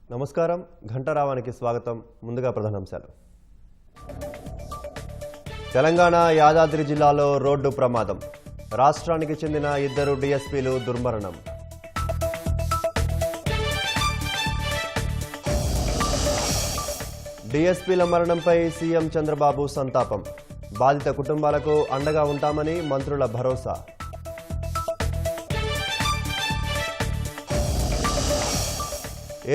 నమస్కారం ఘంటారావానికి స్వాగతం. ముందుగా ప్రధానాంశాలు. తెలంగాణ యాదాద్రి జిల్లాలో రోడ్డు ప్రమాదం. రాష్ట్రానికి చెందిన 2 డీఎస్పీలు దుర్మరణం. డీఎస్పీల మరణంపై సీఎం చంద్రబాబు సంతాపం. బాధిత కుటుంబాలకు అండగా ఉంటామని మంత్రుల భరోసా.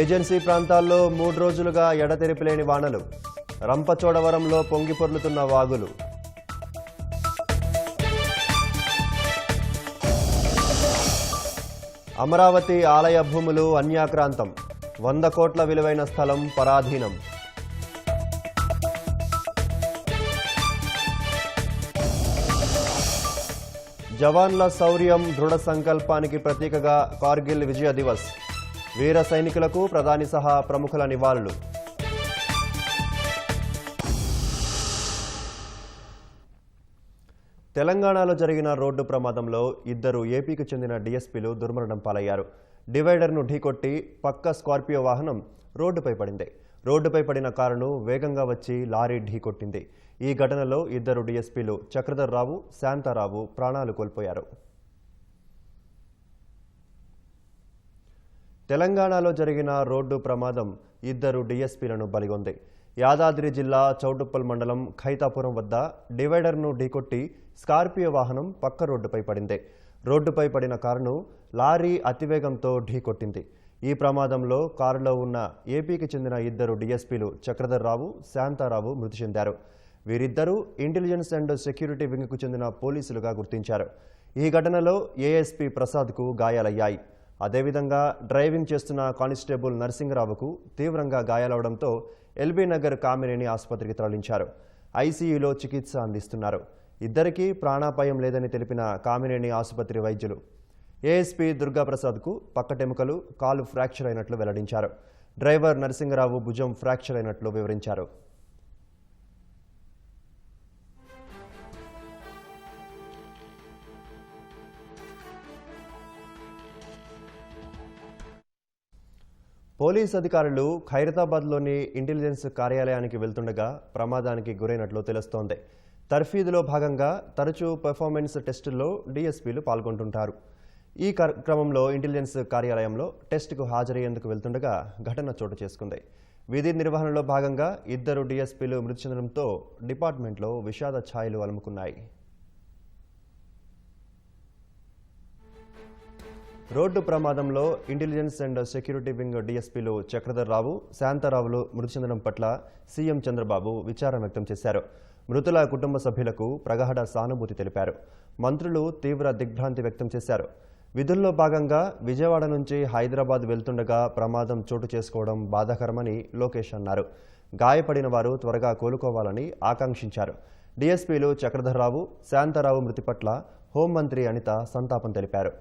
ఏజెన్సీ ప్రాంతాల్లో 3 రోజులుగా ఎడతెరిపిలేని వానలు. రంపచోడవరంలో పొంగిపొర్లుతున్న వాగులు. అమరావతి ఆలయ భూములు అన్యాక్రాంతం. 100 కోట్ల విలువైన స్థలం పరాధీనం. జవాన్ల శౌర్యం, దృఢ సంకల్పానికి ప్రతీకగా కార్గిల్ విజయ దివస్. వీర సైనికులకు ప్రధాని సహా ప్రముఖుల నివాళులు. తెలంగాణలో జరిగిన రోడ్డు ప్రమాదంలో 2 ఏపీకి చెందిన డీఎస్పీలు దుర్మరణం పాలయ్యారు. డివైడర్ను ఢీకొట్టి పక్క స్కార్పియో వాహనం రోడ్డుపై పడింది. రోడ్డుపై పడిన కారును వేగంగా వచ్చి లారీ ఢీకొట్టింది. ఈ ఘటనలో 2 డీఎస్పీలు చక్రధర్ రావు, శాంతారావు ప్రాణాలు కోల్పోయారు. తెలంగాణలో జరిగిన రోడ్డు ప్రమాదం 2 డీఎస్పీలను బలిగొంది. యాదాద్రి జిల్లా చౌటుప్పల్ మండలం ఖైతాపురం వద్ద డివైడర్ను ఢీకొట్టి స్కార్పియో వాహనం పక్క రోడ్డుపై పడింది. రోడ్డుపై పడిన కారును లారీ అతివేగంతో ఢీకొట్టింది. ఈ ప్రమాదంలో కారులో ఉన్న ఏపీకి చెందిన 2 డీఎస్పీలు చక్రధర్ రావు, శాంతారావు మృతి చెందారు. వీరిద్దరూ ఇంటెలిజెన్స్ అండ్ సెక్యూరిటీ వింగ్కు చెందిన పోలీసులుగా గుర్తించారు. ఈ ఘటనలో ఏఎస్పీ ప్రసాద్కు గాయాలయ్యాయి. అదేవిధంగా డ్రైవింగ్ చేస్తున్న కానిస్టేబుల్ నరసింగరావుకు తీవ్రంగా గాయాలవడంతో ఎల్బీ నగర్ కామినేని ఆసుపత్రికి తరలించారు. ఐసీయూలో చికిత్స అందిస్తున్నారు. ఇద్దరికీ ప్రాణాపాయం లేదని తెలిపిన కామినేని ఆసుపత్రి వైద్యులు ఏఎస్పీ దుర్గాప్రసాద్కు పక్కటెముకలు, కాలు ఫ్రాక్చర్ అయినట్లు వెల్లడించారు. డ్రైవర్ నరసింగరావు భుజం ఫ్రాక్చర్ అయినట్లు వివరించారు. పోలీస్ అధికారులు ఖైరతాబాద్లోని ఇంటెలిజెన్స్ కార్యాలయానికి వెళ్తుండగా ప్రమాదానికి గురైనట్లు తెలుస్తోంది. తర్ఫీదులో భాగంగా తరచూ పెర్ఫార్మెన్స్ టెస్టుల్లో డీఎస్పీలు పాల్గొంటుంటారు. ఈ క్రమంలో ఇంటెలిజెన్స్ కార్యాలయంలో టెస్టుకు హాజరయ్యేందుకు వెళ్తుండగా ఘటన చోటు చేసుకుంది. విధి నిర్వహణలో భాగంగా 2 డీఎస్పీలు మృతి చెందడంతో డిపార్ట్మెంట్లో విషాద ఛాయలు అలుముకున్నాయి. రోడ్డు ప్రమాదంలో ఇంటెలిజెన్స్ అండ్ సెక్యూరిటీ వింగ్ డీఎస్పీలు చక్రధర్ రావు, శాంతారావులు మృతి చెందడం పట్ల సీఎం చంద్రబాబు విచారం వ్యక్తం చేశారు. మృతుల కుటుంబ సభ్యులకు ప్రగాఢ సానుభూతి తెలిపారు. మంత్రులు తీవ్ర దిగ్భ్రాంతి వ్యక్తం చేశారు. విధుల్లో భాగంగా విజయవాడ నుంచి హైదరాబాద్ వెళ్తుండగా ప్రమాదం చోటు చేసుకోవడం బాధాకరమని లోకేష్ అన్నారు. గాయపడిన వారు త్వరగా కోలుకోవాలని ఆకాంక్షించారు. డీఎస్పీలు చక్రధర్ రావు, శాంతారావు మృతి పట్ల హోంమంత్రి అనిత సంతాపం తెలిపారు.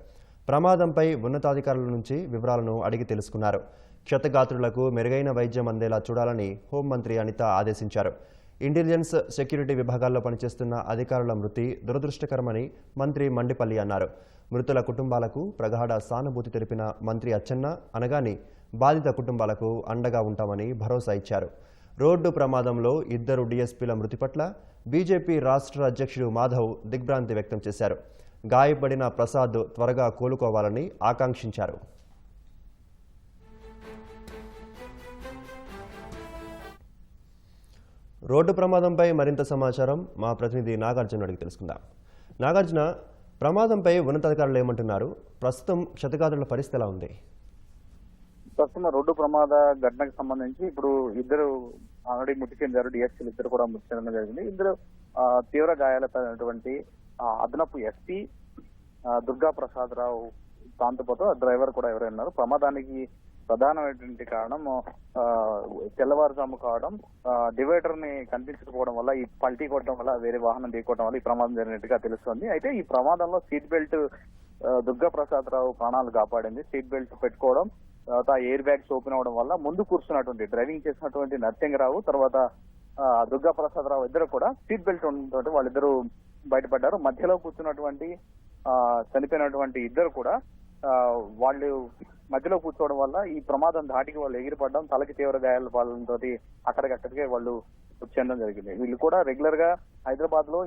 ప్రమాదంపై ఉన్నతాధికారుల నుంచి వివరాలను అడిగి తెలుసుకున్నారు. క్షతగాత్రులకు మెరుగైన వైద్యం అందేలా చూడాలని హోంమంత్రి అనిత ఆదేశించారు. ఇంటెలిజెన్స్ సెక్యూరిటీ విభాగాల్లో పనిచేస్తున్న అధికారుల మృతి దురదృష్టకరమని మంత్రి మండిపల్లి అన్నారు. మృతుల కుటుంబాలకు ప్రగాఢ సానుభూతి తెలిపిన మంత్రి అచ్చెన్న అనగాని బాధిత కుటుంబాలకు అండగా ఉంటామని భరోసా ఇచ్చారు. రోడ్డు ప్రమాదంలో 2 డీఎస్పీల మృతి పట్ల బీజేపీ రాష్ట్ర అధ్యక్షుడు మాధవ్ దిగ్భ్రాంతి వ్యక్తం చేశారు. గాయపడిన ప్రసాద్ త్వరగా కోలుకోవాలని ఆకాంక్షించారు. రోడ్డు ప్రమాదంపై మరింత సమాచారం మా ప్రతినిధి నాగార్జున అడిగి తెలుసుకుందాం. నాగార్జున, ప్రమాదంపై ఉన్నతాధికారులు ఏమంటున్నారు? ప్రస్తుతం క్షతగాత్రుల పరిస్థితి ఎలా ఉంది? ప్రస్తుతం రోడ్డు ప్రమాద ఘటనకు సంబంధించి ఇప్పుడు 2 ఆల్రెడీ మృతి చెందారు. డిఎస్పీలు 2 కూడా మృతి చెందడం జరిగింది. 2 తీవ్ర గాయాలైనటువంటి అదనపు ఎస్పీ దుర్గాప్రసాద్ రావు దాంతో పాటు డ్రైవర్ కూడా ఎవరైనా ప్రమాదానికి ప్రధానమైనటువంటి కారణం తెల్లవారుజాము కావడం, డివైడర్ ని కనిపించకపోవడం వల్ల, ఈ పల్టీ కొట్టడం వల్ల, వేరే వాహనం ఢీకొట్టడం వల్ల ఈ ప్రమాదం జరిగినట్టుగా తెలుస్తోంది. అయితే ఈ ప్రమాదంలో సీట్ బెల్ట్ దుర్గాప్రసాద్ రావు ప్రాణాలు కాపాడింది. సీట్ బెల్ట్ పెట్టుకోవడం, తర్వాత ఎయిర్ బ్యాగ్స్ ఓపెన్ అవడం వల్ల ముందు కూర్చున్నటువంటి డ్రైవింగ్ చేసినటువంటి నరసింగరావు, తర్వాత దుర్గాప్రసాద్ రావు ఇద్దరు కూడా సీట్ బెల్ట్ ఉండటంతో వాళ్ళిద్దరూ బయటపడ్డారు. మధ్యలో కూర్చున్నటువంటి చనిపోయినటువంటి ఇద్దరు కూడా వాళ్ళు మధ్యలో కూర్చోవడం వల్ల ఈ ప్రమాదం ధాటికి వాళ్ళు ఎగిరిపడడం, తలకి తీవ్ర గాయాల పాలతో అక్కడికక్కడికే వాళ్ళు మృతి చెందడం జరిగింది. వీళ్ళు కూడా రెగ్యులర్ గా హైదరాబాద్ లో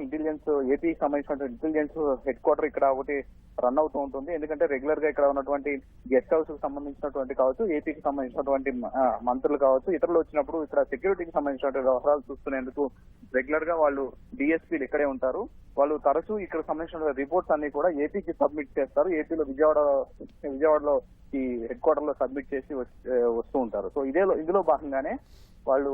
ఏపీకి సంబంధించిన ఇంటెలిజెన్స్ హెడ్ క్వార్టర్ ఇక్కడ ఒకటి రన్ అవుతూ ఉంటుంది. ఎందుకంటే రెగ్యులర్ గా ఇక్కడ ఉన్నటువంటి గెస్ట్ హౌస్ కి సంబంధించినటువంటి కావచ్చు, ఏపీకి సంబంధించినటువంటి మంత్రులు కావచ్చు, ఇతరులు వచ్చినప్పుడు ఇక్కడ సెక్యూరిటీకి సంబంధించినటువంటి వ్యవహారాలు చూసుకునేందుకు రెగ్యులర్ గా వాళ్ళు డిఎస్పీలు ఇక్కడే ఉంటారు. వాళ్ళు తరచూ ఇక్కడ సంబంధించిన రిపోర్ట్స్ అన్ని కూడా ఏపీకి సబ్మిట్ చేస్తారు. ఏపీలో విజయవాడలో ఈ హెడ్ క్వార్టర్ లో సబ్మిట్ చేసి వస్తూ ఉంటారు. సో ఇందులో భాగంగానే వాళ్ళు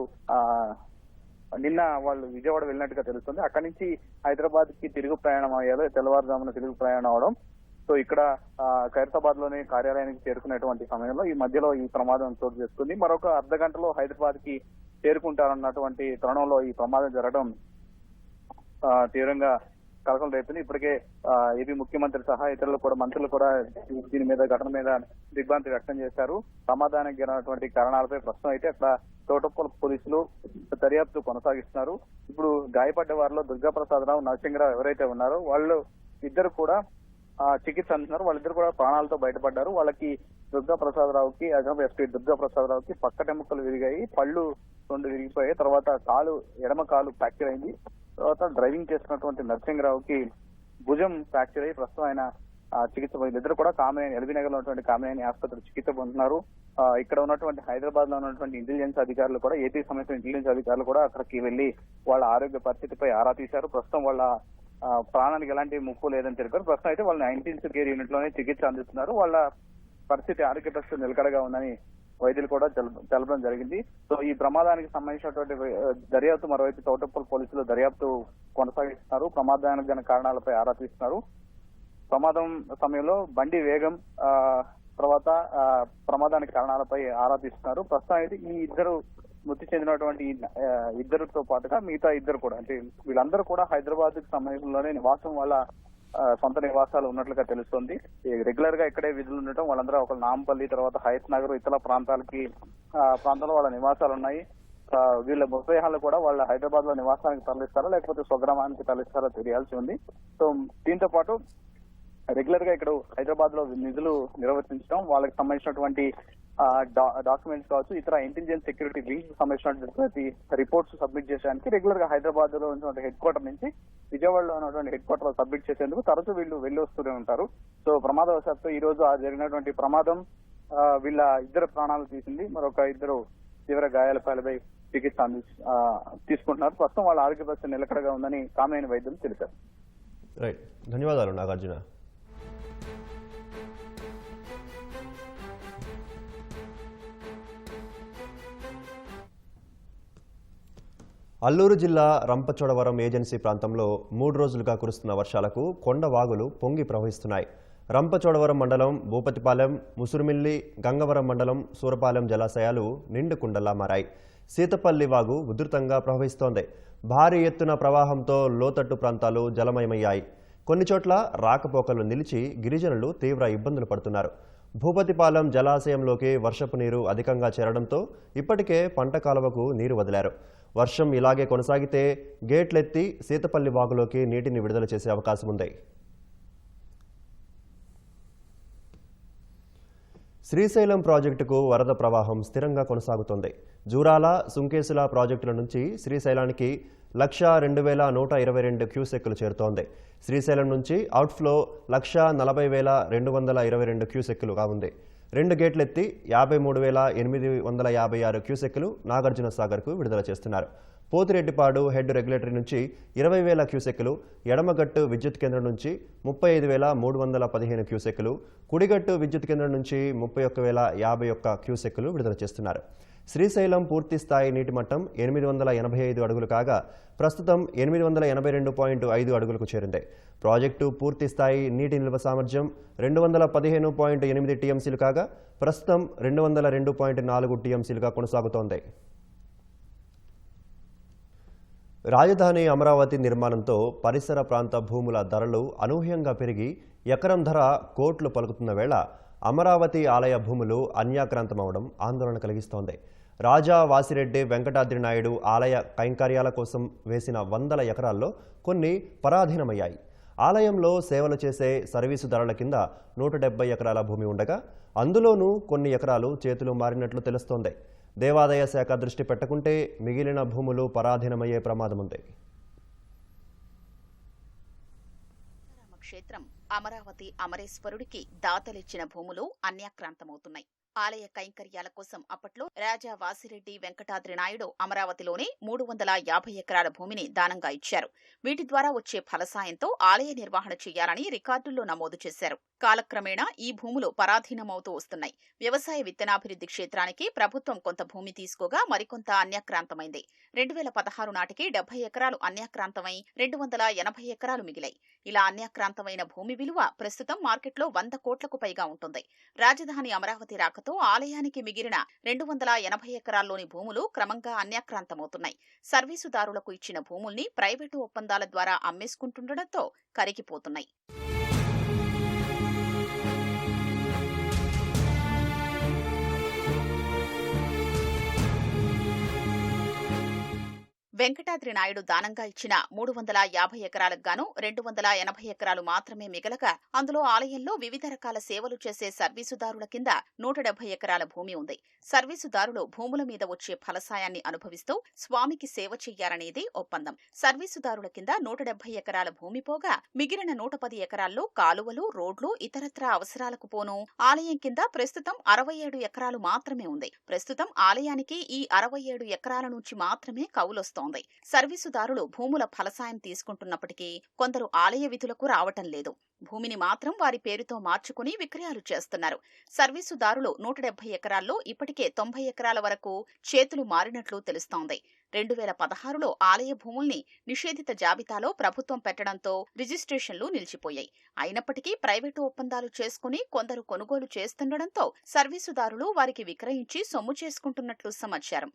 నిన్న వాళ్ళు విజయవాడ వెళ్ళినట్టుగా తెలుస్తుంది. అక్కడి నుంచి హైదరాబాద్ కి తిరుగు ప్రయాణం అయ్యారు, తెల్లవారుజామున తిరుగు ప్రయాణం అవడం. సో ఇక్కడ ఖైరతాబాద్ లోని కార్యాలయానికి చేరుకునేటువంటి సమయంలో ఈ మధ్యలో ఈ ప్రమాదం చోటు చేసుకుంది. మరొక అర్ధ గంటలో హైదరాబాద్ కి చేరుకుంటారన్నటువంటి తరుణంలో ఈ ప్రమాదం జరగడం తీవ్రంగా కలకలం రేపుతుంది. ఇప్పటికే ఏపీ ముఖ్యమంత్రి సహా ఇతరులు కూడా మంత్రులు కూడా దీని మీద ఘటన మీద దిగ్భ్రాంతి వ్యక్తం చేశారు. ప్రమాదానికి జరిగినటువంటి కారణాలపై ప్రస్తుతం అయితే అక్కడ తోటపల్లి పోలీసులు దర్యాప్తు కొనసాగిస్తున్నారు. ఇప్పుడు గాయపడ్డ వారిలో దుర్గాప్రసాదరావు, నరసింహరావు ఎవరైతే ఉన్నారో వాళ్ళు ఇద్దరు కూడా చికిత్స అందిస్తున్నారు. వాళ్ళిద్దరు కూడా ప్రాణాలతో బయటపడ్డారు. వాళ్ళకి దుర్గాప్రసాదరావుకి అదనపు ఎస్పీ దుర్గాప్రసాదరావుకి పక్కటెముకలు విరిగాయి, పళ్ళు 2 విరిగిపోయాయి. తర్వాత ఎడమ కాలు ఫ్రాక్చర్ అయింది. తర్వాత డ్రైవింగ్ చేస్తున్నటువంటి నరసింహరావుకి భుజం ఫ్రాక్చర్ అయ్యి ప్రస్తుతం ఆయన చికిత్స పొంది ఇద్దరు కూడా ఎల్బీ నగర్ లో ఉన్నటువంటి కామినేని ఆసుపత్రి చికిత్స పొందుతున్నారు. ఇక్కడ ఉన్నటువంటి హైదరాబాద్ లో ఉన్నటువంటి ఇంటెలిజెన్స్ అధికారులు కూడా, ఏపీ సంబంధించిన ఇంటెలిజెన్స్ అధికారులు కూడా అక్కడికి వెళ్లి వాళ్ళ ఆరోగ్య పరిస్థితిపై ఆరా తీశారు. ప్రస్తుతం వాళ్ళ ప్రాణానికి ఎలాంటి ముప్పు లేదని తెలిపారు. ప్రస్తుతం అయితే వాళ్ళ 19th కేర్ యూనిట్ లోనే చికిత్స అందిస్తున్నారు. వాళ్ళ ఆరోగ్య పరిస్థితి నిలకడగా ఉందని వైద్యులు కూడా తెలపడం జరిగింది. సో ఈ ప్రమాదానికి సంబంధించినటువంటి దర్యాప్తు మరోవైపు తోటపల్లి పోలీసులు దర్యాప్తు కొనసాగిస్తున్నారు. ప్రమాదానికి గల కారణాలపై ఆరా తీస్తున్నారు. ప్రమాదం సమయంలో బండి వేగం తర్వాత ప్రమాదానికి కారణాలపై ఆరా తీస్తున్నారు. ప్రస్తుతం అయితే ఈ ఇద్దరు మృతి చెందినటువంటి ఇద్దరితో పాటుగా మిగతా ఇద్దరు కూడా, అంటే వీళ్ళందరూ కూడా హైదరాబాద్ కి సంబంధించినలోనే నివాసం వాళ్ళ సొంత నివాసాలు ఉన్నట్లుగా తెలుస్తోంది. రెగ్యులర్ గా ఇక్కడే విధులు ఉండటం, వాళ్ళందరూ ఒక నాంపల్లి, తర్వాత హయత్ నగర్, ఇతర ప్రాంతాల్లో వాళ్ళ నివాసాలు ఉన్నాయి. వీళ్ళ మృతదేహాలు కూడా వాళ్ళ హైదరాబాద్ లో నివాసానికి తరలిస్తారా లేకపోతే స్వగ్రామానికి తరలిస్తారో తెలియాల్సి ఉంది. సో దీంతో పాటు రెగ్యులర్ గా ఇక్కడ హైదరాబాద్ లో నిధులు నిర్వర్తించడం, వాళ్ళకి సంబంధించినటువంటి డాక్యుమెంట్స్ కావచ్చు, ఇతర ఇంటెలిజెన్స్ సెక్యూరిటీ వింగ్స్ సంబంధించినటువంటి రిపోర్ట్స్ సబ్మిట్ చేయడానికి రెగ్యులర్ గా హైదరాబాద్ లో ఉన్నటువంటి హెడ్ క్వార్టర్ నుంచి విజయవాడలో ఉన్నటువంటి హెడ్ క్వార్టర్ లో సబ్మిట్ చేసేందుకు తరచూ వీళ్ళు వెళ్లి వస్తూనే ఉంటారు. సో ప్రమాదవశాత్తు ఈ రోజు జరిగినటువంటి ప్రమాదం వీళ్ళ ఇద్దరు ప్రాణాలు తీసింది. మరొక ఇద్దరు తీవ్ర గాయాలపై చికిత్స తీసుకుంటున్నారు. ప్రస్తుతం వాళ్ళ ఆరోగ్య పరిస్థితి నిలకడగా ఉందని కామినేని వైద్యులు తెలిపారు. రైట్, ధన్యవాదాలు నాగార్జున. అల్లూరు జిల్లా రంపచోడవరం ఏజెన్సీ ప్రాంతంలో 3 రోజులుగా కురుస్తున్న వర్షాలకు కొండ వాగులు పొంగి ప్రవహిస్తున్నాయి. రంపచోడవరం మండలం భూపతిపాలెం, ముసురుమిల్లి, గంగవరం మండలం సూరపాలెం జలాశయాలు నిండు కుండలా మారాయి. సీతపల్లి వాగు ఉధృతంగా ప్రవహిస్తోంది. భారీ ఎత్తున ప్రవాహంతో లోతట్టు ప్రాంతాలు జలమయమయ్యాయి. కొన్ని చోట్ల రాకపోకలు నిలిచి గిరిజనులు తీవ్ర ఇబ్బందులు పడుతున్నారు. భూపతిపాలెం జలాశయంలోకి వర్షపు నీరు అధికంగా చేరడంతో ఇప్పటికే పంట కాలువకు నీరు వదిలారు. వర్షం ఇలాగే కొనసాగితే గేట్లెత్తి సీతపల్లి వాగులోకి నీటిని విడుదల చేసే అవకాశం ఉంది. శ్రీశైలం ప్రాజెక్టుకు వరద ప్రవాహం స్థిరంగా కొనసాగుతోంది. జూరాల, సుంకేసుల ప్రాజెక్టుల నుంచి శ్రీశైలానికి 1,02,122 క్యూసెక్కులు చేరుతోంది. శ్రీశైలం నుంచి అవుట్ఫ్లో 1,40,222 క్యూసెక్కులుగా ఉంది. 2 గేట్లెత్తి 53,856 క్యూసెక్కులు నాగార్జున సాగర్కు విడుదల చేస్తున్నారు. పోతిరెడ్డిపాడు హెడ్ రెగ్యులేటరీ నుంచి 20,000 క్యూసెక్కులు, ఎడమగట్టు విద్యుత్ కేంద్రం నుంచి 35,315 క్యూసెక్కులు, కుడిగట్టు విద్యుత్ కేంద్రం నుంచి 31,051 క్యూసెక్కులు విడుదల చేస్తున్నారు. శ్రీశైలం పూర్తి స్థాయి నీటి మట్టం 885 అడుగులు కాగా ప్రస్తుతం 882.5 అడుగులకు చేరింది. ప్రాజెక్టు పూర్తి స్థాయి నీటి నిల్వ సామర్థ్యం 215.8 టీఎంసీలు కాగా ప్రస్తుతం 202.4 టీఎంసీలుగా కొనసాగుతోంది. రాజధాని అమరావతి నిర్మాణంతో పరిసర ప్రాంత భూముల ధరలు అనూహ్యంగా పెరిగి ఎకరం ధర కోట్లు పలుకుతున్న వేళ అమరావతి ఆలయ భూములు అన్యాక్రాంతమవడం ఆందోళన కలిగిస్తోంది. రాజా వాసిరెడ్డి వెంకటాద్రి నాయుడు ఆలయ కైంకర్యాల కోసం వేసిన 100 ఎకరాల్లో కొన్ని పరాధీనమయ్యాయి. ఆలయంలో సేవలు చేసే సర్వీసుదారుల కింద 170 ఎకరాల భూమి ఉండగా అందులోనూ కొన్ని ఎకరాలు చేతులు మారినట్లు తెలుస్తోంది. దేవాదాయ శాఖ దృష్టి పెట్టకుంటే మిగిలిన భూములు పరాధీనమయ్యే ప్రమాదం ఉంది. క్షేత్రం అమరావతి అమరేశ్వరుడికి దాతలిచ్చిన భూములు అన్యాక్రాంతమవుతున్నాయి. ఆలయ కైంకర్యాల కోసం అప్పట్లో రాజా వాసిరెడ్డి వెంకటాద్రి నాయుడు అమరావతిలోనే 350 ఎకరాల భూమిని దానంగా ఇచ్చారు. వీటి ద్వారా వచ్చే ఫలసాయంతో ఆలయ నిర్వహణ చేయాలని రికార్డుల్లో నమోదు చేశారు. కాలక్రమేణా ఈ భూములు పరాధీనమవుతూ వస్తున్నాయి. వ్యవసాయ విత్తనాభివృద్ధి క్షేత్రానికి ప్రభుత్వం కొంత భూమి తీసుకోగా మరికొంత అన్యాక్రాంతమైంది. 2016 నాటికి 70 ఎకరాలు అన్యాక్రాంతమై 280 ఎకరాలు మిగిలాయి. ఇలా అన్యాక్రాంతమైన భూమి విలువ ప్రస్తుతం మార్కెట్లో 100 కోట్లకు పైగా ఉంటుంది. రాజధాని అమరావతి రాకతో ఆలయానికి మిగిలిన 280 ఎకరాల్లోని భూములు క్రమంగా అన్యాక్రాంతమవుతున్నాయి. సర్వీసుదారులకు ఇచ్చిన భూముల్ని ప్రైవేటు ఒప్పందాల ద్వారా అమ్మేసుకుంటుండటంతో కరిగిపోతున్నాయి. వెంకటాద్రి నాయుడు దానంగా ఇచ్చిన 350 ఎకరాలకు గాను 280 ఎకరాలు మాత్రమే మిగలగా అందులో ఆలయంలో వివిధ రకాల సేవలు చేసే సర్వీసుదారుల కింద 170 ఎకరాల భూమి ఉంది. సర్వీసుదారులు భూముల మీద వచ్చే ఫలసాయాన్ని అనుభవిస్తూ స్వామికి సేవ చెయ్యాలనేది ఒప్పందం. సర్వీసుదారుల కింద 170 ఎకరాల భూమి పోగా మిగిలిన 110 ఎకరాల్లో కాలువలు, రోడ్లు, ఇతరత్రా అవసరాలకు పోను ఆలయం కింద ప్రస్తుతం 67 ఎకరాలు మాత్రమే ఉంది. ప్రస్తుతం ఆలయానికి ఈ 67 ఎకరాల నుంచి మాత్రమే కౌలొస్తోంది. సర్వీసుదారులు భూముల ఫలసాయం తీసుకుంటున్నప్పటికీ కొందరు ఆలయ విధులకు రావటం లేదు. భూమిని మాత్రం వారి పేరుతో మార్చుకుని విక్రయాలు చేస్తున్నారు. సర్వీసుదారులు 170 ఎకరాల్లో ఇప్పటికే 90 ఎకరాల వరకు చేతులు మారినట్లు తెలుస్తోంది. 2016లో ఆలయ భూముల్ని నిషేధిత జాబితాలో ప్రభుత్వం పెట్టడంతో రిజిస్ట్రేషన్లు నిలిచిపోయాయి. అయినప్పటికీ ప్రైవేటు ఒప్పందాలు చేసుకుని కొందరు కొనుగోలు చేస్తుండటంతో సర్వీసుదారులు వారికి విక్రయించి సొమ్ము చేసుకుంటున్నట్లు సమాచారం.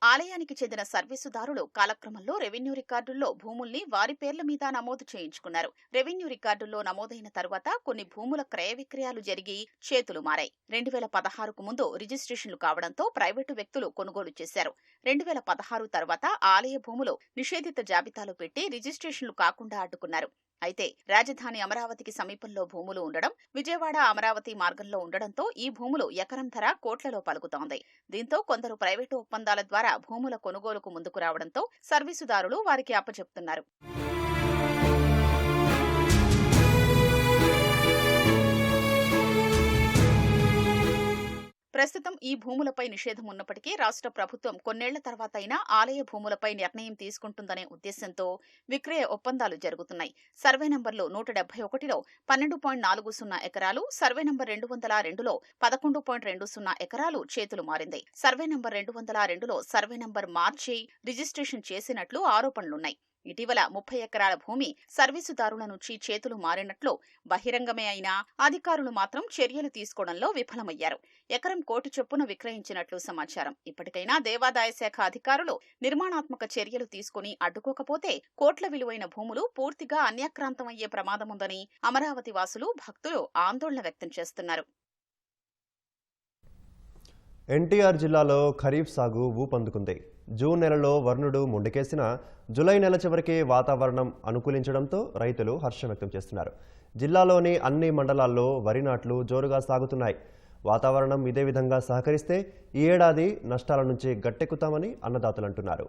ఆలయానికి చెందిన సర్వీసుదారులు కాలక్రమంలో రెవెన్యూ రికార్డుల్లో భూముల్ని వారి పేర్ల మీద నమోదు చేయించుకున్నారు. రెవెన్యూ రికార్డుల్లో నమోదైన తరువాత కొన్ని భూముల క్రయ విక్రయాలు జరిగి చేతులు మారాయి. 2016కు ముందు రిజిస్ట్రేషన్లు కావడంతో ప్రైవేటు వ్యక్తులు కొనుగోలు చేశారు. 2016 తర్వాత ఆలయ భూములు నిషేధిత జాబితాలో పెట్టి రిజిస్ట్రేషన్లు కాకుండా అడ్డుకున్నారు. అయితే రాజధాని అమరావతికి సమీపంలో భూములు ఉండడం, విజయవాడ అమరావతి మార్గంలో ఉండడంతో ఈ భూములు ఎకరం ధర కోట్లలో పలుకుతోంది. దీంతో కొందరు ప్రైవేటు ఒప్పందాల ద్వారా భూముల కొనుగోలుకు ముందుకు రావడంతో సర్వీసుదారులు వారికి అప్పచెప్తున్నారు. ప్రస్తుతం ఈ భూములపై నిషేధం ఉన్నప్పటికీ రాష్ట్ర ప్రభుత్వం కొన్నేళ్ల తర్వాతైనా ఆలయ భూములపై నిర్ణయం తీసుకుంటుందనే ఉద్దేశంతో విక్రయ ఒప్పందాలు జరుగుతున్నాయి. సర్వే నంబర్లు 171లో 12.40 ఎకరాలు, సర్వే నంబర్ 202లో 11.20 ఎకరాలు చేతులు మారింది. సర్వే నంబర్ 202లో సర్వే నంబర్ మార్చి రిజిస్ట్రేషన్ చేసినట్లు ఆరోపణలున్నాయి. ఇటీవల 30 ఎకరాల భూమి సర్వీసుదారుల నుంచి చేతులు మారినట్లు బహిరంగమే అయినా అధికారులు మాత్రం చర్యలు తీసుకోవడంలో విఫలమయ్యారు. ఎకరం కోటి చొప్పున విక్రయించినట్లు సమాచారం. ఇప్పటికైనా దేవాదాయ శాఖ అధికారులు నిర్మాణాత్మక చర్యలు తీసుకుని అడ్డుకోకపోతే కోట్ల విలువైన భూములు పూర్తిగా అన్యాక్రాంతమయ్యే ప్రమాదముందని అమరావతి వాసులు, భక్తులు ఆందోళన వ్యక్తం చేస్తున్నారు. ఎన్టీఆర్ జిల్లాలో ఖరీఫ్ సాగు ఊపందుకుంది. జూన్ నెలలో వర్ణుడు ముందుకేసిన జూలై నెల చివరికే వాతావరణం అనుకూలించడంతో రైతులు హర్షం వ్యక్తం చేస్తున్నారు. జిల్లాలోని అన్ని మండలాల్లో వరి నాట్లు జోరుగా సాగుతున్నాయి. వాతావరణం ఇదే విధంగా సహకరిస్తే ఈ ఏడాది నష్టాల నుంచి గట్టెక్కుతామని అన్నదాతలు అంటున్నారు.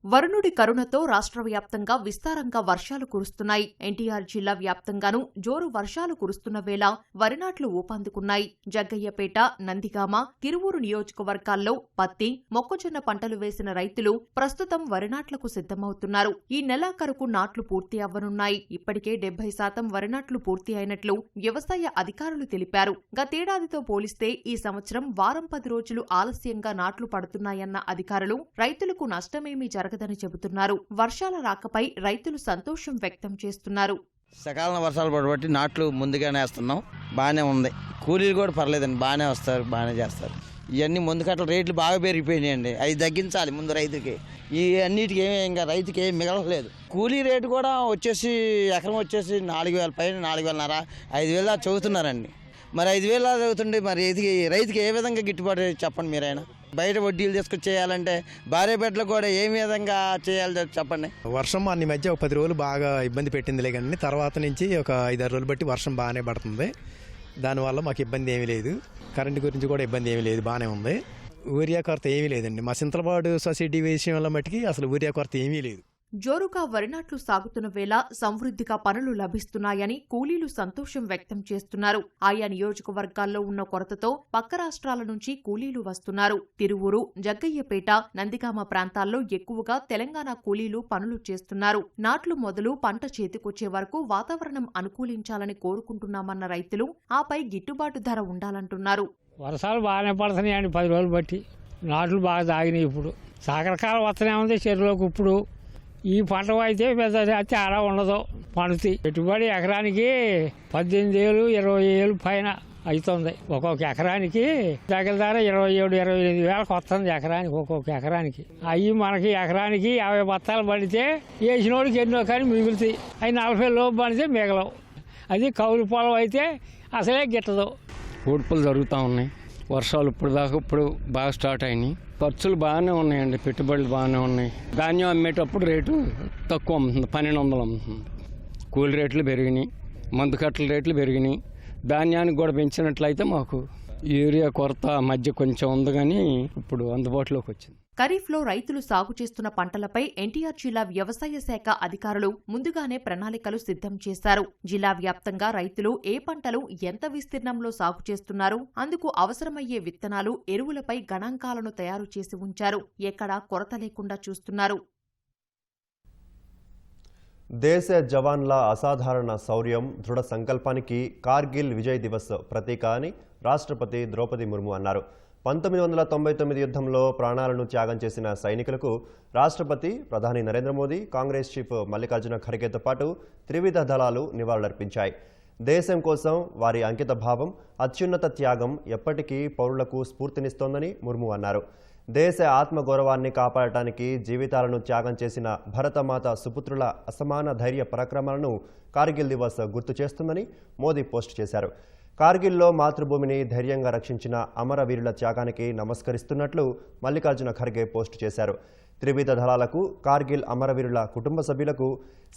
వరుణుడి కరుణతో రాష్ట్ర వ్యాప్తంగా విస్తారంగా వర్షాలు కురుస్తున్నాయి. ఎన్టీఆర్ జిల్లా వ్యాప్తంగానూ జోరు వర్షాలు కురుస్తున్న వేళ వరినాట్లు ఊపందుకున్నాయి. జగ్గయ్యపేట, నందిగామ, తిరువూరు నియోజకవర్గాల్లో పత్తి, మొక్కజొన్న పంటలు వేసిన రైతులు ప్రస్తుతం వరినాట్లకు సిద్ధమవుతున్నారు. ఈ నెలాఖరుకు నాట్లు పూర్తి అవ్వనున్నాయి. ఇప్పటికే 70% వరినాట్లు పూర్తి అయినట్లు వ్యవసాయ అధికారులు తెలిపారు. గతేడాదితో పోలిస్తే ఈ సంవత్సరం వారం 10 రోజులు ఆలస్యంగా నాట్లు పడుతున్నాయన్న అధికారులు రైతులకు నష్టమేమీ జరగదని చెబుతున్నారు. వర్షాల రాకపై రైతులు సంతోషం వ్యక్తం చేస్తున్నారు. సకాలంలో వర్షాలు పడబట్టి నాట్లు ముందుగానే వేస్తున్నాం. బాగానే ఉంది. కూలీలు కూడా పర్లేదండి, బాగానే వస్తారు, బాగానే చేస్తారు. ఇవన్నీ ముందు కట్ల రేట్లు బాగా పెరిగిపోయినాయండి. అవి తగ్గించాలి ముందు రైతుకి. ఈ అన్నిటికీ ఇంకా రైతుకి ఏం మిగలలేదు. కూలీ రేటు కూడా వచ్చేసి ఎకరం వచ్చేసి 4,000 పైన 4,500 5,000 చదువుతున్నారండి. మరి 5,000 అవుతుండే మరి రైతుకి ఏ విధంగా గిట్టుబాటు చెప్పండి మీరైనా. బయట వడ్డీలు తీసుకొచ్చి చేయాలంటే భార్య బిడ్డలు కూడా ఏ విధంగా చేయాలి చెప్పండి. వర్షం అన్ని మధ్య ఒక 10 రోజులు బాగా ఇబ్బంది పెట్టిందిలే, కానీ తర్వాత నుంచి ఒక 5-6 రోజులు బట్టి వర్షం బాగానే పడుతుంది. దానివల్ల మాకు ఇబ్బంది ఏమీ లేదు. కరెంటు గురించి కూడా ఇబ్బంది ఏమీ లేదు, బాగానే ఉంది. యూరియా కొరత ఏమీ లేదండి. మా చింతలపాడు సొసైటీ విషయంలో మట్టుకి అసలు యూరియా కొరత ఏమీ లేదు. జోరుగా వరినాట్లు సాగుతున్న వేళ సమృద్ధిగా పనులు లభిస్తున్నాయని కూలీలు సంతోషం వ్యక్తం చేస్తున్నారు. ఆయా నియోజకవర్గాల్లో ఉన్న కొరతతో పక్క రాష్ట్రాల నుంచి కూలీలు వస్తున్నారు. తిరువూరు, జగ్గయ్యపేట, నందిగామ ప్రాంతాల్లో ఎక్కువగా తెలంగాణ కూలీలు పనులు చేస్తున్నారు. నాట్లు మొదలు పంట చేతికొచ్చే వరకు వాతావరణం అనుకూలించాలని కోరుకుంటున్నామన్న రైతులు ఆపై గిట్టుబాటు ధర ఉండాలంటున్నారు. వర్షాలు బాగానే పడుతున్నాయండి 10 రోజులు బట్టి. నాట్లు బాగా సాగినాయి. ఇప్పుడు సాగరకాలం వస్తూనే ఉంది చెరువులోకి. ఇప్పుడు ఈ పంట అయితే పెద్ద తేడా ఉండదు. పండుతాయి. పెట్టుబడి ఎకరానికి 18,000, 20,000 పైన అవుతుంది. ఒక్కొక్క ఎకరానికి దగ్గర 27-28 వేలకు వస్తుంది ఎకరానికి. ఒక్కొక్క ఎకరానికి అవి మనకి ఎకరానికి 50 బత్తాలు పడితే వేసినోడికి ఎన్నో కానీ మిగులుతాయి. అవి 40 లోపు పడితే మిగలవు. అది కౌలు పొలం అయితే అసలే గిట్టదు. ఊడ్పులు జరుగుతూ ఉన్నాయి. వర్షాలు ఇప్పుడు బాగా స్టార్ట్ అయినాయి. ఖర్చులు బాగానే ఉన్నాయండి, పెట్టుబడులు బాగానే ఉన్నాయి. ధాన్యం అమ్మేటప్పుడు రేటు తక్కువ అమ్ముతుంది, 1,200 అమ్ముతుంది. కూలి రేట్లు పెరిగినాయి, మందు కట్టల రేట్లు పెరిగినాయి. ధాన్యానికి కూడా పెంచినట్లయితే మాకు యూరియా కొరత మధ్య కొంచెం ఉంది, కానీ ఇప్పుడు అందుబాటులోకి వచ్చింది. ఖరీఫ్లో రైతులు సాగు చేస్తున్న పంటలపై ఎన్టీఆర్ జిల్లా వ్యవసాయ శాఖ అధికారులు ముందుగానే ప్రణాళికలు సిద్ధం చేశారు. జిల్లా వ్యాప్తంగా రైతులు ఏ పంటలు ఎంత విస్తీర్ణంలో సాగు చేస్తున్నారు, అందుకు అవసరమయ్యే విత్తనాలు, ఎరువులపై గణాంకాలను తయారు చేసి ఉంచారు. ఎక్కడా కొరత లేకుండా చూస్తున్నారు. దేశ జవాన్ల అసాధారణ శౌర్యం, దృఢ సంకల్పానికి కార్గిల్ విజయ్ దివస్ ప్రతీక అని రాష్ట్రపతి ద్రౌపది ముర్ము అన్నారు. 1999 యుద్ధంలో ప్రాణాలను త్యాగం చేసిన సైనికులకు రాష్ట్రపతి, ప్రధాని నరేంద్ర మోదీ, కాంగ్రెస్ చీఫ్ మల్లికార్జున ఖర్గేతో పాటు త్రివిధ దళాలు నివాళులర్పించాయి. దేశం కోసం వారి అంకిత భావం, అత్యున్నత త్యాగం ఎప్పటికీ పౌరులకు స్ఫూర్తినిస్తోందని ముర్ము అన్నారు. దేశ ఆత్మగౌరవాన్ని కాపాడటానికి జీవితాలను త్యాగం చేసిన భరతమాత సుపుత్రుల అసమాన ధైర్య పరాక్రమాలను కార్గిల్ దివస్ గుర్తు చేస్తుందని మోదీ పోస్ట్ చేశారు. కార్గిల్లో మాతృభూమిని ధైర్యంగా రక్షించిన అమరవీరుల త్యాగానికి నమస్కరిస్తున్నట్లు మల్లికార్జున ఖర్గే పోస్టు చేశారు. త్రివిధ దళాలకు, కార్గిల్ అమరవీరుల కుటుంబ సభ్యులకు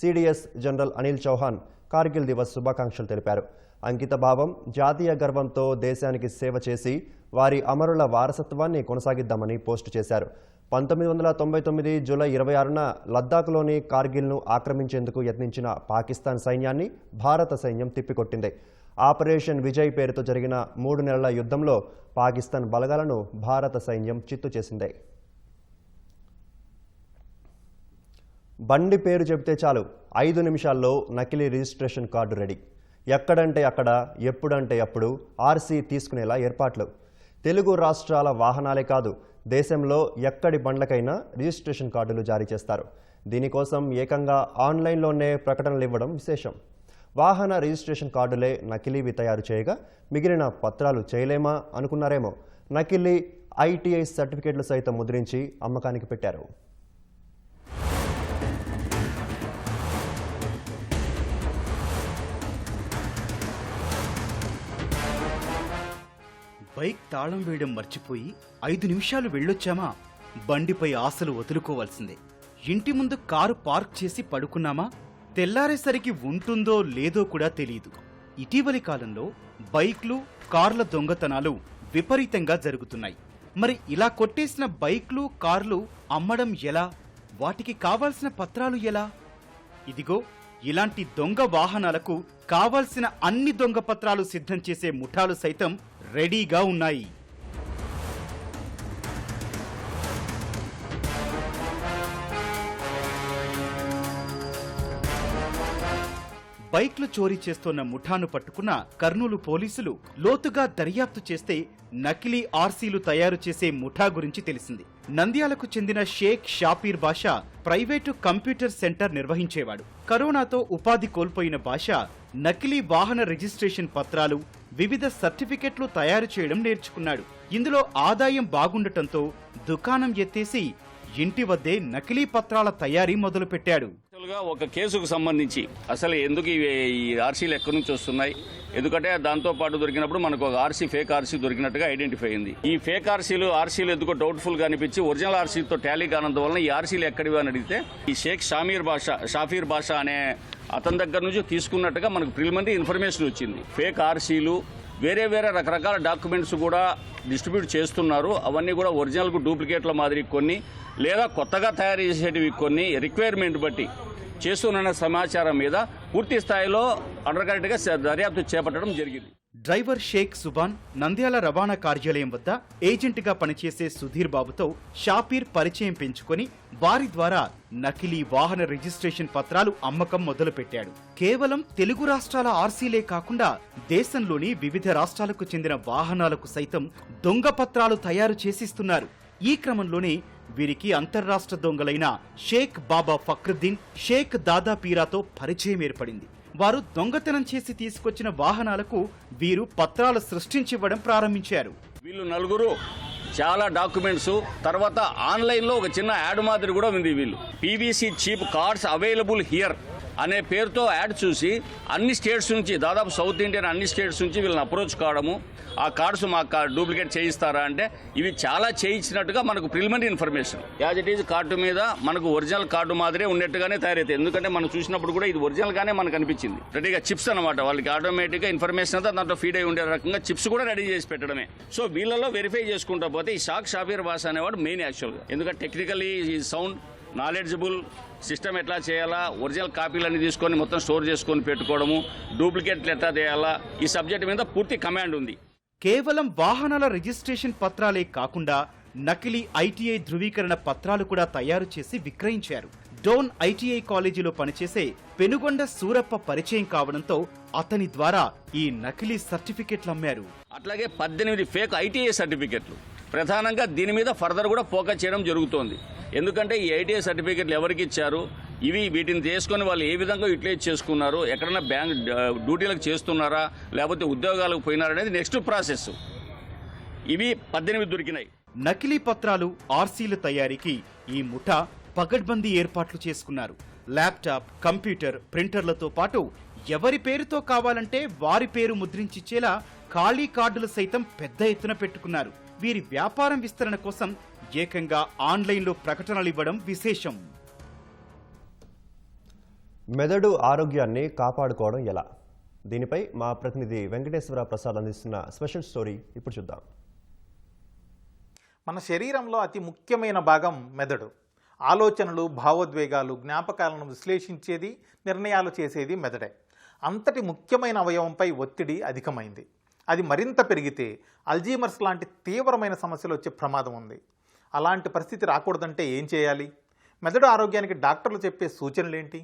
సిడిఎస్ జనరల్ అనిల్ చౌహాన్ కార్గిల్ దివస్ శుభాకాంక్షలు తెలిపారు. అంకిత భావం, జాతీయ గర్వంతో దేశానికి సేవ చేసి వారి అమరుల వారసత్వాన్ని కొనసాగిద్దామని పోస్టు చేశారు. 1999 జూలై 26న లద్దాఖ్లోని కార్గిల్ను ఆక్రమించేందుకు యత్నించిన పాకిస్తాన్ సైన్యాన్ని భారత సైన్యం తిప్పికొట్టింది. ఆపరేషన్ విజయ్ పేరుతో జరిగిన 3 నెలల యుద్ధంలో పాకిస్తాన్ బలగాలను భారత సైన్యం చిత్తు చేసింది. బండి పేరు చెబితే చాలు 5 నిమిషాల్లో నకిలీ రిజిస్ట్రేషన్ కార్డు రెడీ. ఎక్కడంటే అక్కడ, ఎప్పుడంటే అప్పుడు ఆర్సీ తీసుకునేలా ఏర్పాట్లు. తెలుగు రాష్ట్రాల వాహనాలే కాదు, దేశంలో ఎక్కడి బండ్లకైనా రిజిస్ట్రేషన్ కార్డులు జారీ చేస్తారు. దీనికోసం ఏకంగా ఆన్లైన్లోనే ప్రకటనలు ఇవ్వడం విశేషం. వాహన రిజిస్ట్రేషన్ కార్డులే నకిలీవి తయారు చేయగా మిగిలిన పత్రాలు చేయలేమా అనుకున్నారేమో. నకిలీ ఐటీఐ సర్టిఫికేట్లు సైతం ముద్రించి అమ్మకానికి పెట్టారు. బైక్ తాళం వేయడం మర్చిపోయి 5 నిమిషాలు వెళ్ళొచ్చామా, బండిపై ఆశలు వదులుకోవాల్సిందే. ఇంటి ముందు కారు పార్క్ చేసి పడుకున్నామా, తెల్లారేసరికి ఉంటుందో లేదో కూడా తెలియదు. ఇటీవలి కాలంలో బైక్లు, కార్ల దొంగతనాలు విపరీతంగా జరుగుతున్నాయి. మరి ఇలా కొట్టేసిన బైక్లు, కార్లు అమ్మడం ఎలా? వాటికి కావాల్సిన పత్రాలు ఎలా? ఇదిగో ఇలాంటి దొంగ వాహనాలకు కావాల్సిన అన్ని దొంగ పత్రాలు సిద్ధం చేసే ముఠాలు సైతం రెడీగా ఉన్నాయి. బైక్లు చోరీ చేస్తోన్న ముఠాను పట్టుకున్న కర్నూలు పోలీసులు లోతుగా దర్యాప్తు చేస్తే నకిలీ ఆర్సీలు తయారు చేసే ముఠా గురించి తెలిసింది. నంద్యాలకు చెందిన షేక్ షాపీర్ బాషా ప్రైవేటు కంప్యూటర్ సెంటర్ నిర్వహించేవాడు. కరోనాతో ఉపాధి కోల్పోయిన బాషా నకిలీ వాహన రిజిస్ట్రేషన్ పత్రాలు, వివిధ సర్టిఫికెట్లు తయారు చేయడం నేర్చుకున్నాడు. ఇందులో ఆదాయం బాగుండటంతో దుకాణం ఎత్తేసి ఇంటి వద్దే నకిలీ పత్రాల తయారీ మొదలుపెట్టాడు. ఒక కేసుకు సంబంధించి అసలు ఎందుకు ఈ ఆర్సీలు ఎక్కడి నుంచి వస్తున్నాయి, ఎందుకంటే దాంతో పాటు దొరికినప్పుడు మనకు ఒక ఫేక్ ఆర్సీ దొరికినట్టుగా ఐడెంటిఫై అయింది. ఈ ఫేక్ ఆర్సీలు ఎందుకో డౌట్ఫుల్ గా అనిపించి ఒరిజినల్ ఆర్సీతో టాలీ కానందు వలన ఈ ఆర్సీలు ఎక్కడివి అని అడిగితే ఈ షేక్ షాఫీర్ బాషా అనే అతని దగ్గర నుంచి తీసుకున్నట్టుగా మనకు ప్రిలిమినరీ ఇన్ఫర్మేషన్ వచ్చింది. ఫేక్ ఆర్సీలు వేరే రకరకాల డాక్యుమెంట్స్ కూడా డిస్ట్రిబ్యూట్ చేస్తున్నారు. అవన్నీ కూడా ఒరిజినల్కు డూప్లికేట్ల మాదిరి కొన్ని లేదా కొత్తగా తయారు చేసేటివి కొన్ని రిక్వైర్మెంట్ బట్టి చేస్తున్న సమాచారం మీద పూర్తి స్థాయిలో అండర్కరెక్ట్గా దర్యాప్తు చేపట్టడం జరిగింది. డ్రైవర్ షేక్ సుబాన్ నంద్యాల రవాణా కార్యాలయం వద్ద ఏజెంట్గా పనిచేసే సుధీర్ బాబుతో షాపీర్ పరిచయం పెంచుకొని వారి ద్వారా నకిలీ వాహన రిజిస్ట్రేషన్ పత్రాలు అమ్మకం మొదలుపెట్టాడు. కేవలం తెలుగు రాష్ట్రాల ఆర్సీలే కాకుండా దేశంలోని వివిధ రాష్ట్రాలకు చెందిన వాహనాలకు సైతం దొంగ పత్రాలు తయారు చేసిస్తున్నారు. ఈ క్రమంలోనే వీరికి అంతర్రాష్ట్ర దొంగలైన షేక్ బాబా ఫక్రుద్దీన్, షేక్ దాదా పీరాతో పరిచయం ఏర్పడింది. వారు దొంగతనం చేసి తీసుకొచ్చిన వాహనాలకు వీరు పత్రాలు సృష్టించివ్వడం ప్రారంభించారు. వీళ్ళు నలుగురు చాలా డాక్యుమెంట్స్, తర్వాత ఆన్లైన్లో ఒక చిన్న యాడ్ మాదిరి కూడా ఉంది. వీళ్ళు PVC cheap cards available here అనే పేరుతో యాడ్ చూసి అన్ని స్టేట్స్ నుంచి, దాదాపు సౌత్ ఇండియన్ అన్ని స్టేట్స్ నుంచి వీళ్ళని అప్రోచ్ కావడము, ఆ కార్డ్స్ మాకు డూప్లికేట్ చేయిస్తారా అంటే ఇవి చాలా చేయించినట్టుగా మనకు preliminary information. As it is card మీద మనకు ఒరిజినల్ కార్డు మాదిరే ఉన్నట్టుగానే తయారైతే, ఎందుకంటే మనం చూసినప్పుడు కూడా ఇది ఒరిజినల్ గానే మనకు అనిపించింది. రెడీగా చిప్స్ అనమాట, వాళ్ళకి ఆటోమేటిక్గా ఇన్ఫర్మేషన్ అంతా దాంట్లో ఫీడ్ అయి ఉండే రకంగా చిప్స్ కూడా రెడీ చేసి పెట్టడమే. సో వీళ్ళలో వెరిఫై చేసుకుంటా పోతే ఈ షాఫీర్ బాషా అనేవాడు మెయిన్ యాక్చువల్గా, ఎందుకంటే టెక్నికల్లీ ఈ సౌండ్ నాలెడ్జబుల్, సిస్టమ్ ఎట్లా చేయాలా, ఒరిజినల్ కాపీలన్నీ తీసుకొని మొత్తం స్టోర్ చేసుకొని పెట్టుకోవడము, డూప్లికేట్లు ఎట్లా చేయాలా, ఈ సబ్జెక్ట్ మీద పూర్తి కమాండ్ ఉంది. కేవలం వాహనాల రిజిస్ట్రేషన్ పత్రాలే కాకుండా నకిలీ ఐటీఐ ధృవీకరణ పత్రాలు కూడా తయారు చేసి విక్రయించారు. డోన్ ఐటీఐ కాలేజీలో పనిచేసే పెనుగొండ సూరప్ప పరిచయం కావడంతో అతని ద్వారా ఈ నకిలీ సర్టిఫికెట్లు అమ్మారు. అట్లాగే 18 ఫేక్ ఐటీఐ సర్టిఫికెట్లు ప్రధానంగా దీని మీద ఫర్దర్ కూడా ఫోకస్ చేయడం జరుగుతోంది. ఎందుకంటే ఈ ఐటీఐ సర్టిఫికెట్లు ఎవరికి ఇచ్చారు, వీటిని తీసుకొని వాళ్ళు ఏ విధంగా యూటిలైజ్ చేసుకున్నారు, ఎక్కడైనా బ్యాంక్ డ్యూటీలకు చేస్తున్నారా లేకపోతే ఉద్యోగాలకు పోయినారా అనేది నెక్స్ట్ ప్రాసెస్. ఇవి 18 దొరికినాయి. నకిలీ పత్రాలు, ఆర్సీల తయారీకి ఈ ముఠా పగడ్బందీ ఏర్పాట్లు చేసుకున్నారు. ల్యాప్టాప్, కంప్యూటర్, ప్రింటర్లతో పాటు ఎవరి పేరుతో కావాలంటే వారి పేరు ముద్రించిచ్చేలా ఖాళీ కార్డులు సైతం పెద్ద ఎత్తున పెట్టుకున్నారు. వీరి వ్యాపారం విస్తరణ కోసం ఏకంగా ఆన్లైన్లో ప్రకటనలు ఇవ్వడం విశేషం. మెదడు ఆరోగ్యాన్ని కాపాడుకోవడం ఎలా? దీనిపై మా ప్రతినిధి వెంకటేశ్వర ప్రసాద్ అందిస్తున్న స్పెషల్ స్టోరీ ఇప్పుడు చూద్దాం. మన శరీరంలో అతి ముఖ్యమైన భాగం మెదడు. ఆలోచనలు, భావోద్వేగాలు, జ్ఞాపకాలను విశ్లేషించేది, నిర్ణయాలు చేసేది మెదడే. అంతటి ముఖ్యమైన అవయవంపై ఒత్తిడి అధికమైంది. అది మరింత పెరిగితే అల్జీమర్స్ లాంటి తీవ్రమైన సమస్యలు వచ్చే ప్రమాదం ఉంది. అలాంటి పరిస్థితి రాకూడదంటే ఏం చేయాలి? మెదడు ఆరోగ్యానికి డాక్టర్లు చెప్పే సూచనలేంటి?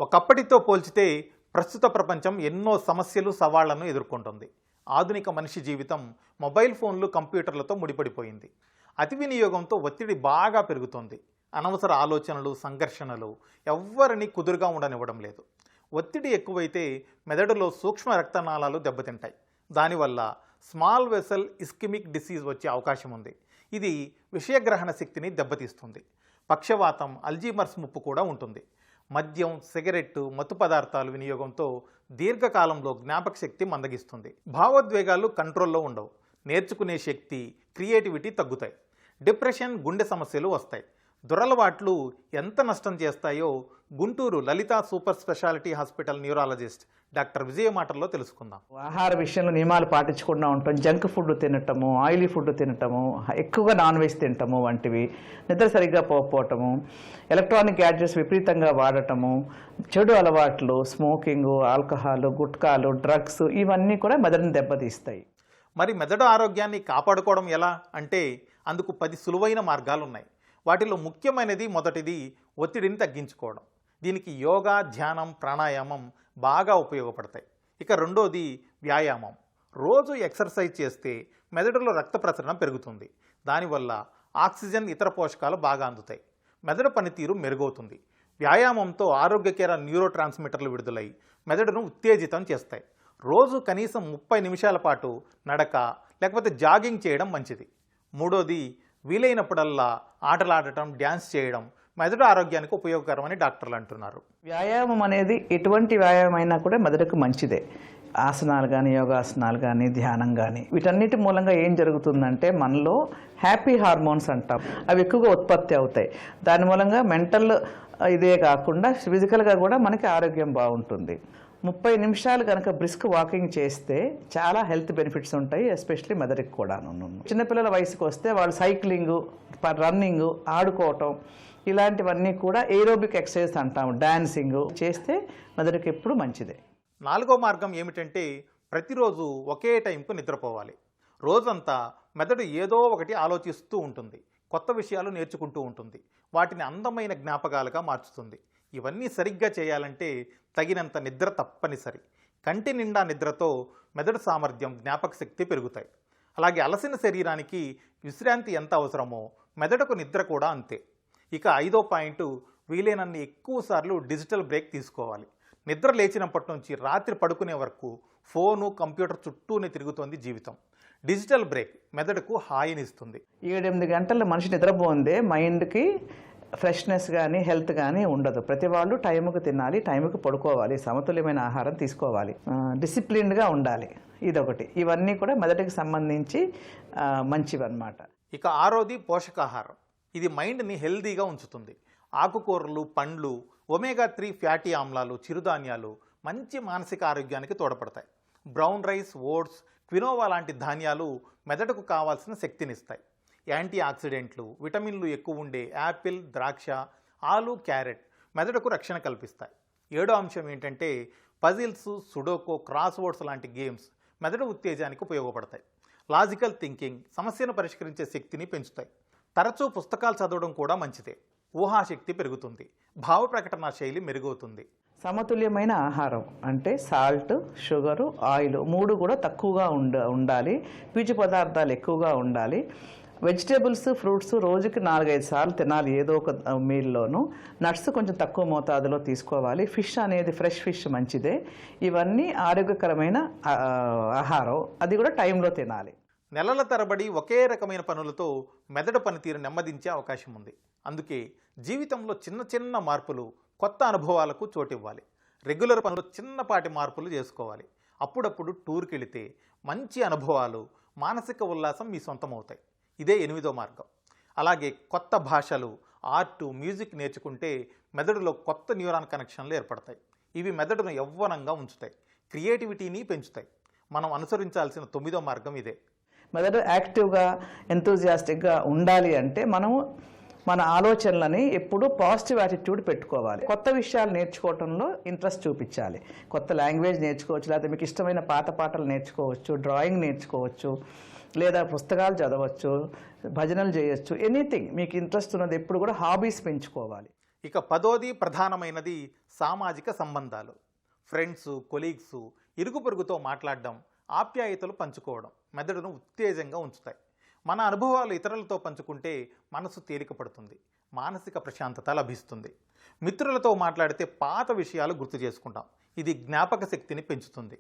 ఒకప్పటితో పోల్చితే ప్రస్తుత ప్రపంచం ఎన్నో సమస్యలు, సవాళ్లను ఎదుర్కొంటుంది. ఆధునిక మనిషి జీవితం మొబైల్ ఫోన్లు, కంప్యూటర్లతో ముడిపడిపోయింది. అతి వినియోగంతో ఒత్తిడి బాగా పెరుగుతోంది. అనవసర ఆలోచనలు, సంఘర్షణలు ఎవ్వరిని కుదురుగా ఉండనివ్వడం లేదు. ఒత్తిడి ఎక్కువైతే మెదడులో సూక్ష్మ రక్తనాళాలు దెబ్బతింటాయి. దానివల్ల స్మాల్ వెసల్ ఇస్కిమిక్ డిసీజ్ వచ్చే అవకాశం ఉంది. ఇది విషయగ్రహణ శక్తిని దెబ్బతీస్తుంది. పక్షవాతం, అల్జీమర్స్ ముప్పు కూడా ఉంటుంది. మద్యం, సిగరెట్టు, మత్తు పదార్థాల వినియోగంతో దీర్ఘకాలంలో జ్ఞాపక శక్తి మందగిస్తుంది. భావోద్వేగాలు కంట్రోల్లో ఉండవు. నేర్చుకునే శక్తి, క్రియేటివిటీ తగ్గుతాయి. డిప్రెషన్, గుండె సమస్యలు వస్తాయి. దురలవాట్లు ఎంత నష్టం చేస్తాయో Guntur Lalitha super speciality hospital neurologist doctor Vijaya మాటల్లో తెలుసుకుందాం. ఆహార విషయంలో నియమాలు పాటించకుండా ఉంటాం. జంక్ ఫుడ్ తినటము, ఆయిలీ ఫుడ్ తినటము, ఎక్కువగా నాన్ వెజ్ తినటము వంటివి, నిద్ర సరిగ్గా పోకపోవటము, ఎలక్ట్రానిక్ గ్యాడ్జెట్స్ విపరీతంగా వాడటము, చెడు అలవాట్లు, స్మోకింగ్, ఆల్కహాల్, గుట్కాలు, డ్రగ్స్, ఇవన్నీ కూడా మెదడుని దెబ్బతీస్తాయి. మరి మెదడు ఆరోగ్యాన్ని కాపాడుకోవడం ఎలా అంటే అందుకు 10 సులువైన మార్గాలు ఉన్నాయి. వాటిలో ముఖ్యమైనది మొదటిది ఒత్తిడిని తగ్గించుకోవడం. దీనికి యోగా, ధ్యానం, ప్రాణాయామం బాగా ఉపయోగపడతాయి. ఇక రెండోది వ్యాయామం. రోజు ఎక్సర్సైజ్ చేస్తే మెదడులో రక్త ప్రసరణ పెరుగుతుంది. దానివల్ల ఆక్సిజన్, ఇతర పోషకాలు బాగా అందుతాయి. మెదడు పనితీరు మెరుగవుతుంది. వ్యాయామంతో ఆరోగ్యకర న్యూరో ట్రాన్స్మిటర్లు విడుదలై మెదడును ఉత్తేజితం చేస్తాయి. రోజు కనీసం 30 నిమిషాల పాటు నడక లేకపోతే జాగింగ్ చేయడం మంచిది. మూడోది, వీలైనప్పుడల్లా ఆటలాడటం, డ్యాన్స్ చేయడం మెదడు ఆరోగ్యానికి ఉపయోగకరమని డాక్టర్లు అంటున్నారు. వ్యాయామం అనేది ఎటువంటి వ్యాయామం అయినా కూడా మెదడుకు మంచిదే. ఆసనాలు కానీ, యోగాసనాలు కానీ, ధ్యానం కానీ, వీటన్నిటి మూలంగా ఏం జరుగుతుందంటే మనలో హ్యాపీ హార్మోన్స్ అంటాం, అవి ఎక్కువగా ఉత్పత్తి అవుతాయి. దాని మూలంగా మెంటల్ ఇదే కాకుండా ఫిజికల్గా కూడా మనకి ఆరోగ్యం బాగుంటుంది. 30 నిమిషాలు కనుక బ్రిస్క్ వాకింగ్ చేస్తే చాలా హెల్త్ బెనిఫిట్స్ ఉంటాయి, ఎస్పెషల్లీ మెదడుకి కూడా. చిన్నపిల్లల వయసుకు వస్తే వాళ్ళు సైక్లింగు, రన్నింగు, ఆడుకోవటం ఇలాంటివన్నీ కూడా ఏరోబిక్ ఎక్సర్సైజ్ అంటాం, డాన్సింగ్ చేస్తే మెదడుకి ఎప్పుడు మంచిదే. 4వ మార్గం ఏమిటంటే ప్రతిరోజు ఒకే టైంకు నిద్రపోవాలి. రోజంతా మెదడు ఏదో ఒకటి ఆలోచిస్తూ ఉంటుంది, కొత్త విషయాలు నేర్చుకుంటూ ఉంటుంది, వాటిని అందమైన జ్ఞాపకాలుగా మార్చుతుంది. ఇవన్నీ సరిగ్గా చేయాలంటే తగినంత నిద్ర తప్పనిసరి. కంటి నిండా నిద్రతో మెదడు సామర్థ్యం, జ్ఞాపక శక్తి పెరుగుతాయి. అలాగే అలసిన శరీరానికి విశ్రాంతి ఎంత అవసరమో మెదడుకు నిద్ర కూడా అంతే. ఇక 5వ పాయింట్, వీలైనన్ని ఎక్కువసార్లు డిజిటల్ బ్రేక్ తీసుకోవాలి. నిద్ర లేచినప్పటి నుంచి రాత్రి పడుకునే వరకు ఫోను, కంప్యూటర్ చుట్టూనే తిరుగుతోంది జీవితం. డిజిటల్ బ్రేక్ మెదడుకు హాయినిస్తుంది. 7-8 గంటల మనిషి నిద్రపోందే మైండ్కి ఫ్రెష్నెస్ కానీ, హెల్త్ కానీ ఉండదు. ప్రతి వాళ్ళు టైంకు తినాలి, టైంకు పడుకోవాలి, సమతుల్యమైన ఆహారం తీసుకోవాలి, డిసిప్లిన్డ్గా ఉండాలి. ఇదొకటి. ఇవన్నీ కూడా మెదడుకి సంబంధించి మంచివన్నమాట. ఇక 6వది పోషకాహారం. ఇది మైండ్ని హెల్దీగా ఉంచుతుంది. ఆకుకూరలు, పండ్లు, ఒమేగా-3 ఫ్యాటీ ఆమ్లాలు, చిరుధాన్యాలు మంచి మానసిక ఆరోగ్యానికి తోడ్పడతాయి. బ్రౌన్ రైస్, ఓట్స్, క్వినోవా లాంటి ధాన్యాలు మెదడుకు కావాల్సిన శక్తినిస్తాయి. యాంటీ ఆక్సిడెంట్లు, విటమిన్లు ఎక్కువ ఉండే యాపిల్, ద్రాక్ష, ఆలు, క్యారెట్ మెదడుకు రక్షణ కల్పిస్తాయి. 7వ అంశం ఏంటంటే పజిల్స్, సుడోకో, క్రాస్ వర్డ్స్ లాంటి గేమ్స్ మెదడు ఉత్తేజానికి ఉపయోగపడతాయి. లాజికల్ థింకింగ్, సమస్యను పరిష్కరించే శక్తిని పెంచుతాయి. తరచూ పుస్తకాలు చదవడం కూడా మంచిదే. ఊహాశక్తి పెరుగుతుంది, భావ ప్రకటన శైలి మెరుగవుతుంది. సమతుల్యమైన ఆహారం అంటే సాల్ట్, షుగరు, ఆయిల్ 3 కూడా తక్కువగా ఉండాలి. పీచు పదార్థాలు ఎక్కువగా ఉండాలి. వెజిటేబుల్స్, ఫ్రూట్స్ రోజుకి 4-5 సార్లు తినాలి ఏదో ఒక మీల్లోనూ. నట్స్ కొంచెం తక్కువ మోతాదులో తీసుకోవాలి. ఫిష్ అనేది ఫ్రెష్ ఫిష్ మంచిదే. ఇవన్నీ ఆరోగ్యకరమైన ఆహారం, అది కూడా టైంలో తినాలి. నెలల తరబడి ఒకే రకమైన పనులతో మెదడు పనితీరు నెమ్మదించే అవకాశం ఉంది. అందుకే జీవితంలో చిన్న చిన్న మార్పులు కొత్త అనుభవాలకు చోటివ్వాలి. రెగ్యులర్ పనులు చిన్నపాటి మార్పులు చేసుకోవాలి. అప్పుడప్పుడు టూర్కి వెళితే మంచి అనుభవాలు, మానసిక ఉల్లాసం మీ సొంతం అవుతాయి. ఇదే 8వ మార్గం. అలాగే కొత్త భాషలు, ఆర్టు, మ్యూజిక్ నేర్చుకుంటే మెదడులో కొత్త న్యూరాన్ కనెక్షన్లు ఏర్పడతాయి. ఇవి మెదడును యవ్వనంగా ఉంచుతాయి, క్రియేటివిటీని పెంచుతాయి. మనం అనుసరించాల్సిన 9వ మార్గం ఇదే. మెదడు యాక్టివ్గా, ఎంతూజియాస్టిక్గా ఉండాలి అంటే మనము మన ఆలోచనలని ఎప్పుడూ పాజిటివ్ యాటిట్యూడ్ పెట్టుకోవాలి. కొత్త విషయాలు నేర్చుకోవడంలో ఇంట్రెస్ట్ చూపించాలి. కొత్త లాంగ్వేజ్ నేర్చుకోవచ్చు, లేకపోతే మీకు ఇష్టమైన పాటలు నేర్చుకోవచ్చు, డ్రాయింగ్ నేర్చుకోవచ్చు, లేదా పుస్తకాలు చదవచ్చు, భజనలు చేయొచ్చు. ఎనీథింగ్ మీకు ఇంట్రెస్ట్ ఉన్నది ఎప్పుడు కూడా హాబీస్ పెంచుకోవాలి. ఇక 10వది ప్రధానమైనది సామాజిక సంబంధాలు. ఫ్రెండ్స్, కొలీగ్స్, ఇరుగు పొరుగుతో మాట్లాడడం, ఆప్యాయతలు పంచుకోవడం మెదడును ఉత్తేజంగా ఉంచుతాయి. మన అనుభవాలు ఇతరులతో పంచుకుంటే మనసు తేలిక పడుతుంది, మానసిక ప్రశాంతత లభిస్తుంది. మిత్రులతో మాట్లాడితే పాత విషయాలు గుర్తు చేసుకుంటాం, ఇది జ్ఞాపక శక్తిని పెంచుతుంది.